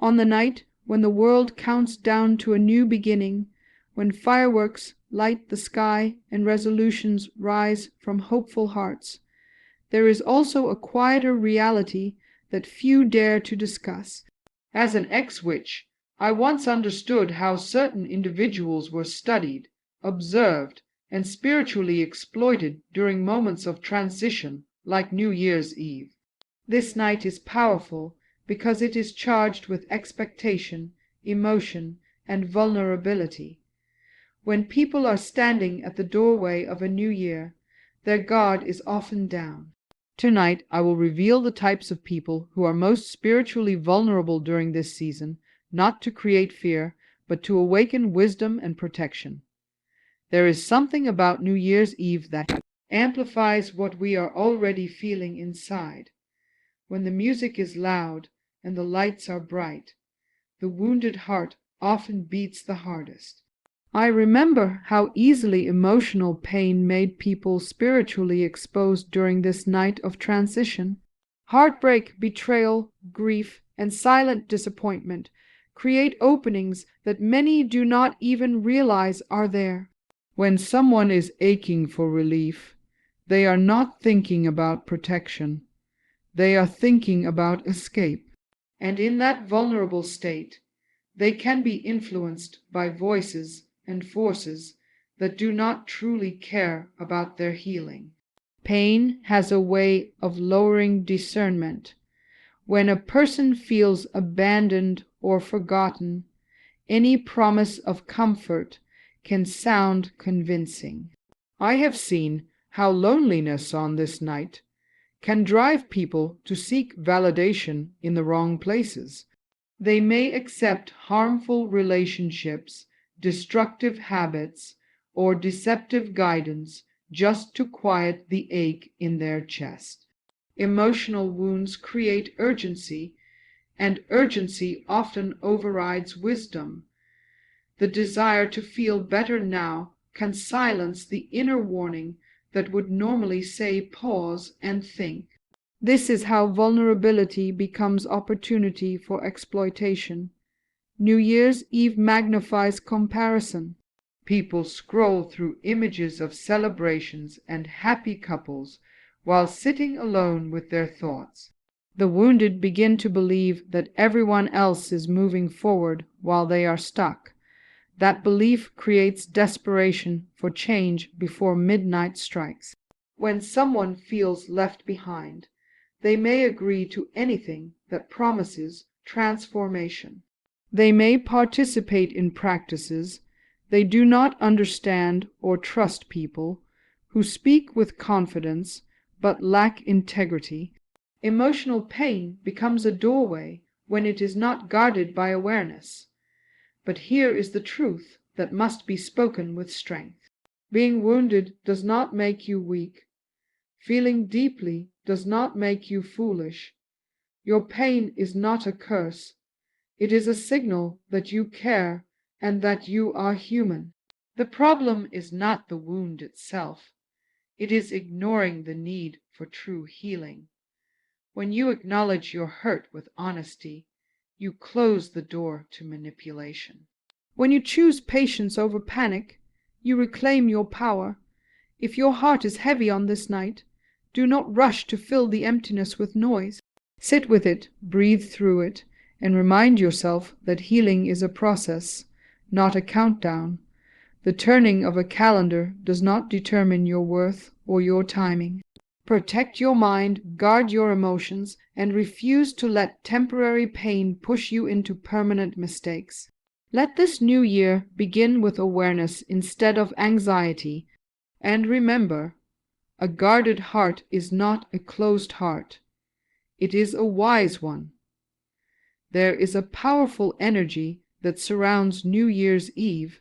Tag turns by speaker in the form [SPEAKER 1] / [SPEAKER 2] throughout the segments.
[SPEAKER 1] On the night when the world counts down to a new beginning, when fireworks light the sky and resolutions rise from hopeful hearts, there is also a quieter reality that few dare to discuss. As an ex-witch, I once understood how certain individuals were studied, observed, and spiritually exploited during moments of transition like New Year's Eve. This night is powerful because it is charged with expectation, emotion, and vulnerability. When people are standing at the doorway of a new year, their guard is often down. Tonight I will reveal the types of people who are most spiritually vulnerable during this season, not to create fear, but to awaken wisdom and protection. There is something about New Year's Eve that amplifies what we are already feeling inside. When the music is loud and the lights are bright, the wounded heart often beats the hardest. I remember how easily emotional pain made people spiritually exposed during this night of transition. Heartbreak, betrayal, grief, and silent disappointment create openings that many do not even realize are there. When someone is aching for relief, they are not thinking about protection. They are thinking about escape. And in that vulnerable state, they can be influenced by voices and forces that do not truly care about their healing. Pain has a way of lowering discernment. When a person feels abandoned or forgotten, any promise of comfort can sound convincing. I have seen how loneliness on this night can drive people to seek validation in the wrong places. They may accept harmful relationships, destructive habits, or deceptive guidance just to quiet the ache in their chest. Emotional wounds create urgency, and urgency often overrides wisdom. The desire to feel better now can silence the inner warning that would normally say pause and think. This is how vulnerability becomes opportunity for exploitation. New Year's Eve magnifies comparison. People scroll through images of celebrations and happy couples while sitting alone with their thoughts. The wounded begin to believe that everyone else is moving forward while they are stuck. That belief creates desperation for change before midnight strikes. When someone feels left behind, they may agree to anything that promises transformation. They may participate in practices. They do not understand or trust people who speak with confidence but lack integrity. Emotional pain becomes a doorway when it is not guarded by awareness. But here is the truth that must be spoken with strength. Being wounded does not make you weak. Feeling deeply does not make you foolish. Your pain is not a curse. It is a signal that you care and that you are human. The problem is not the wound itself. It is ignoring the need for true healing. When you acknowledge your hurt with honesty, you close the door to manipulation. When you choose patience over panic, you reclaim your power. If your heart is heavy on this night, do not rush to fill the emptiness with noise. Sit with it, breathe through it, and remind yourself that healing is a process, not a countdown. The turning of a calendar does not determine your worth or your timing. Protect your mind, guard your emotions, and refuse to let temporary pain push you into permanent mistakes. Let this new year begin with awareness instead of anxiety, and remember, a guarded heart is not a closed heart. It is a wise one. There is a powerful energy that surrounds New Year's Eve,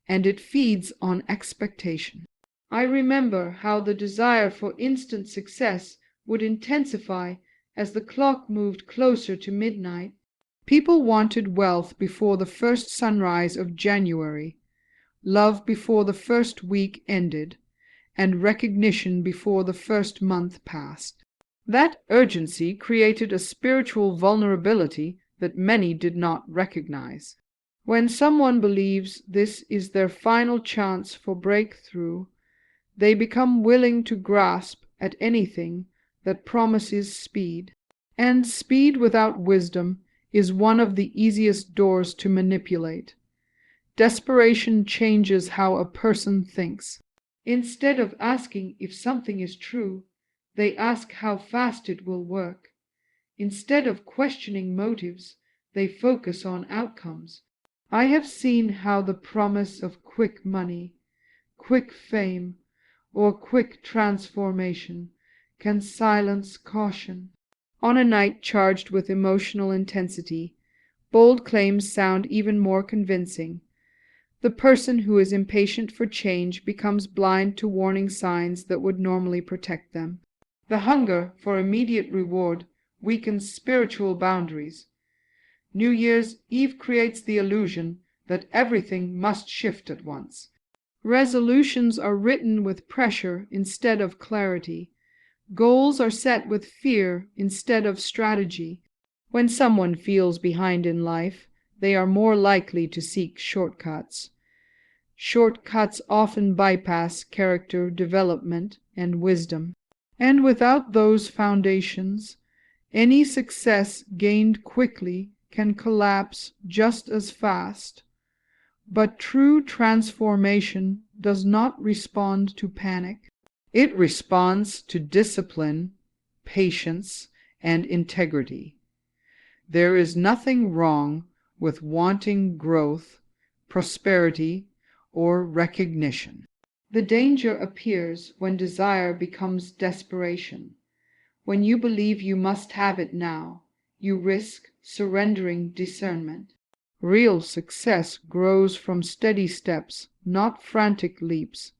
[SPEAKER 1] and it feeds on expectation. I remember how the desire for instant success would intensify as the clock moved closer to midnight. People wanted wealth before the first sunrise of January, love before the first week ended, and recognition before the first month passed. That urgency created a spiritual vulnerability that many did not recognize. When someone believes this is their final chance for breakthrough, they become willing to grasp at anything that promises speed. And speed without wisdom is one of the easiest doors to manipulate. Desperation changes how a person thinks. Instead of asking if something is true, they ask how fast it will work. Instead of questioning motives, they focus on outcomes. I have seen how the promise of quick money, quick fame, or quick transformation can silence caution. On a night charged with emotional intensity, bold claims sound even more convincing. The person who is impatient for change becomes blind to warning signs that would normally protect them. The hunger for immediate reward weakens spiritual boundaries. New Year's Eve creates the illusion that everything must shift at once. Resolutions are written with pressure instead of clarity. Goals are set with fear instead of strategy. When someone feels behind in life, they are more likely to seek shortcuts. Shortcuts often bypass character development and wisdom. And without those foundations, any success gained quickly can collapse just as fast. But true transformation does not respond to panic. It responds to discipline, patience, and integrity. There is nothing wrong with wanting growth, prosperity, or recognition. The danger appears when desire becomes desperation. When you believe you must have it now, you risk surrendering discernment. Real success grows from steady steps, not frantic leaps.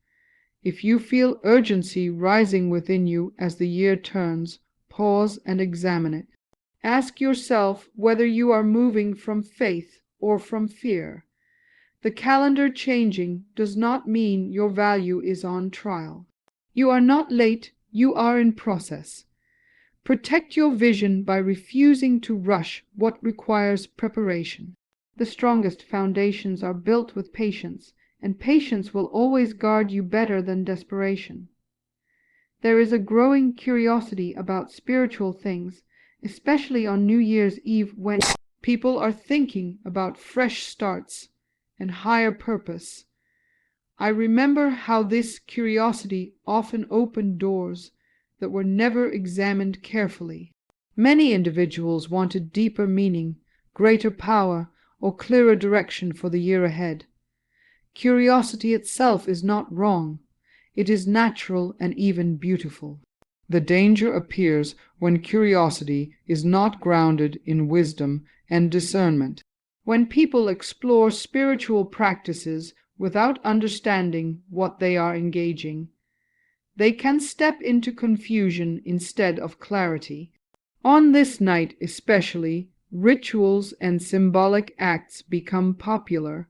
[SPEAKER 1] If you feel urgency rising within you as the year turns, pause and examine it. Ask yourself whether you are moving from faith or from fear. The calendar changing does not mean your value is on trial. You are not late, you are in process. Protect your vision by refusing to rush what requires preparation. The strongest foundations are built with patience, and patience will always guard you better than desperation. There is a growing curiosity about spiritual things, especially on New Year's Eve when people are thinking about fresh starts and higher purpose. I remember how this curiosity often opened doors that were never examined carefully. Many individuals wanted deeper meaning, greater power, or clearer direction for the year ahead. Curiosity itself is not wrong. It is natural and even beautiful. The danger appears when curiosity is not grounded in wisdom and discernment. When people explore spiritual practices without understanding what they are engaging, they can step into confusion instead of clarity. On this night especially, rituals and symbolic acts become popular.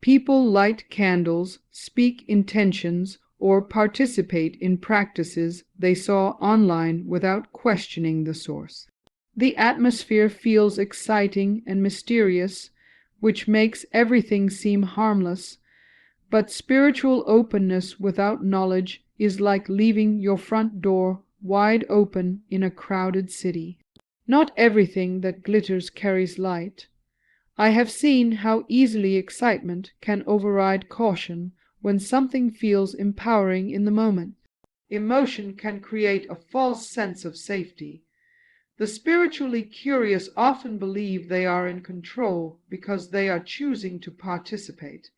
[SPEAKER 1] People light candles, speak intentions, or participate in practices they saw online without questioning the source. The atmosphere feels exciting and mysterious, which makes everything seem harmless, but spiritual openness without knowledge is like leaving your front door wide open in a crowded city. Not everything that glitters carries light. I have seen how easily excitement can override caution when something feels empowering in the moment. Emotion can create a false sense of safety. The spiritually curious often believe they are in control because they are choosing to participate.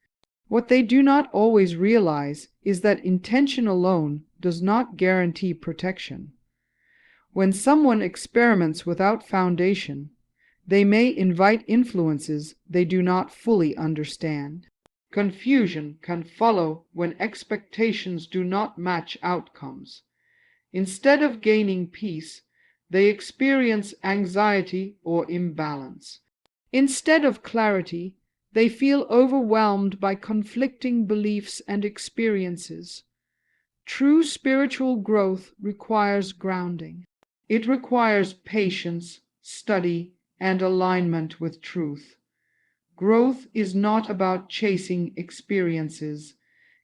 [SPEAKER 1] What they do not always realize is that intention alone does not guarantee protection. When someone experiments without foundation, they may invite influences they do not fully understand. Confusion can follow when expectations do not match outcomes. Instead of gaining peace, they experience anxiety or imbalance. Instead of clarity, they feel overwhelmed by conflicting beliefs and experiences. True spiritual growth requires grounding. It requires patience, study, and alignment with truth. Growth is not about chasing experiences.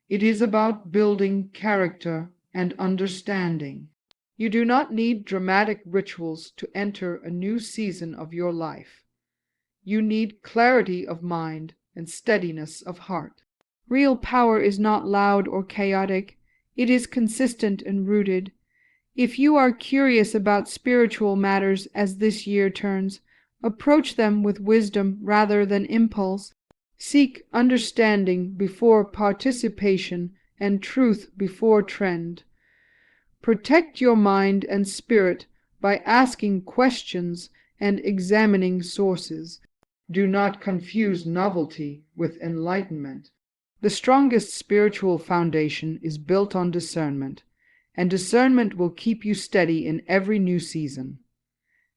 [SPEAKER 1] It is about building character and understanding. You do not need dramatic rituals to enter a new season of your life. You need clarity of mind and steadiness of heart. Real power is not loud or chaotic. It is consistent and rooted. If you are curious about spiritual matters as this year turns, approach them with wisdom rather than impulse. Seek understanding before participation and truth before trend. Protect your mind and spirit by asking questions and examining sources. Do not confuse novelty with enlightenment. The strongest spiritual foundation is built on discernment, and discernment will keep you steady in every new season.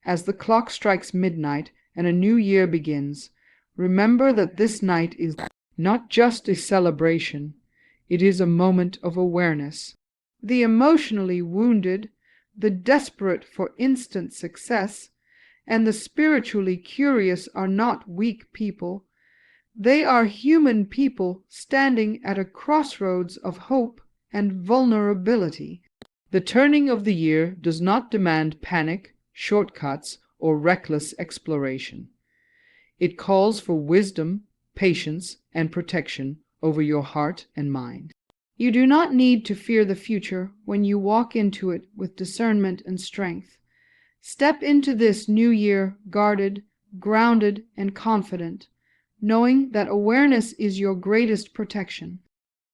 [SPEAKER 1] As the clock strikes midnight and a new year begins, remember that this night is not just a celebration, it is a moment of awareness. The emotionally wounded, the desperate for instant success, and the spiritually curious are not weak people. They are human people standing at a crossroads of hope and vulnerability. The turning of the year does not demand panic, shortcuts, or reckless exploration. It calls for wisdom, patience, and protection over your heart and mind. You do not need to fear the future when you walk into it with discernment and strength. Step into this new year guarded, grounded, and confident, knowing that awareness is your greatest protection.